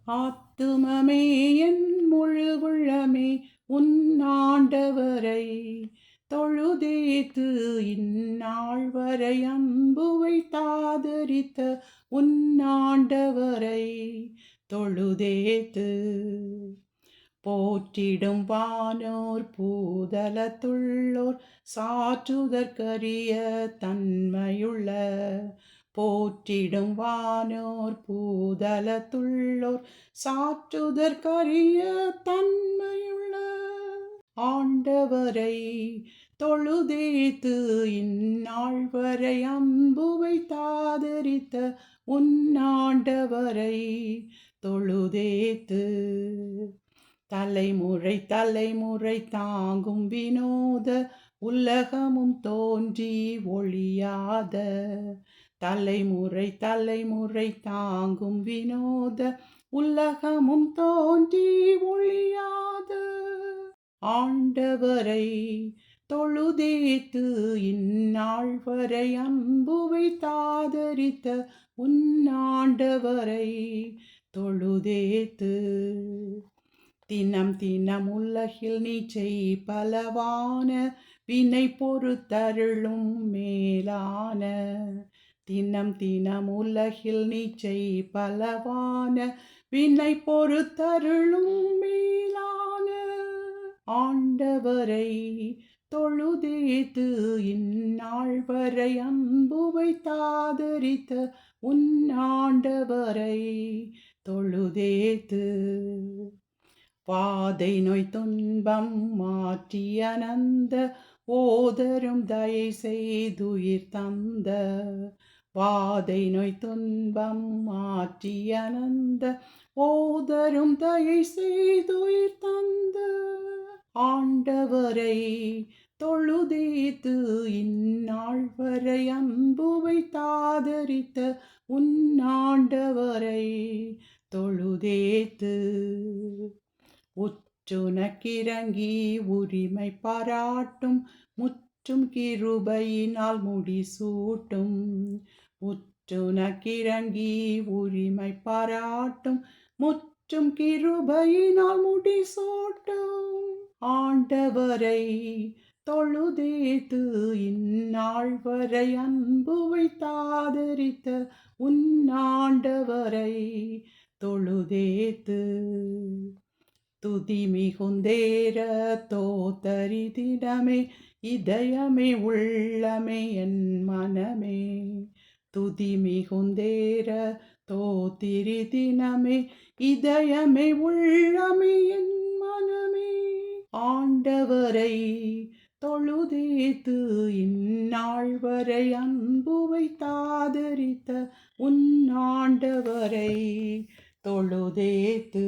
ஆத்துமமே என் முழு உள்ளமே உன் ஆண்டவரை தொழுதேத்து இந்நாள் வரை அன்பு வைத்தாதரித்த உன் ஆண்டவரை தொழுதேத்து போற்றிடும் வானோர் பூதலத்துள்ளோர் சாற்றுதற்கரிய தன்மையுள்ள போற்றிடும் வானோர் பூதலத்துள்ளோர் சாற்றுதற்கரிய தன்மையுள்ள ஆண்டவரை தொழுதேத்து இந்நாள் வரை அன்பு வைத்தாதரித்த உன் ஆண்டவரை தொழுதேத்து தலைமுறை தலைமுறை தாங்கும் வினோத உலகமும் தோன்றி ஒழியாத தலைமுறை தலைமுறை தாங்கும் வினோத உலகமும் தோன்றி ஒழியாத ஆண்டவரை தொழுதேத்து இந்நாள் வரை அன்பு வைத்தாதரித்த உன் ஆண்டவரை தொழுதேத்து தினம் தினம் உலகில் நீ செய் பலவான வினை பொறுத்தருளும் மேலான தினம் தினம் உலகில் நீ செய் பலவான வினை பொறுத்தருளும் மேலான ஆண்டவரை தொழுதேத்து இந்நாள் வரை அன்பு வைத்தாதரித்த உன் ஆண்டவரை தொழுதேத்து வாதை நோய் துன்பம் மாற்றி அனந்த ஓதரும் தயை செய்துயிர் தந்த வாதை நோய் துன்பம் மாற்றி அனந்த ஓதரும் தயை செய்துயிர் தந்த ஆண்டவரை தொழுதேத்து இந்நாள் வரை அன்பு வைத்தாதரித்த உன் ஆண்டவரை தொழுதேத்து உற்றுனக்கிறங்கி உரிமை பாராட்டும் முற்றும் கிருபையினால் முடிசூட்டும் உற்றுனக்கிறங்கி உரிமை பாராட்டும் முற்றும் கிருபையினால் முடிசூட்டும் ஆண்டவரை தொழுதேத்து இந்நாள் வரை அன்பு வைத்தாதரித்த உன் ஆண்டவரை தொழுதேத்து துதி மிகுந்தேர தோத்தரி தினமே இதயமே உள்ளமே என் மனமே துதி மிகுந்தேர தோத்திரி தினமே இதயமே உள்ளமே என் மனமே ஆண்டவரை தொழுதேத்து இந்நாள் வரை அன்பு வைத்தாதரித்த உன் ஆண்டவரை தொழுதேத்து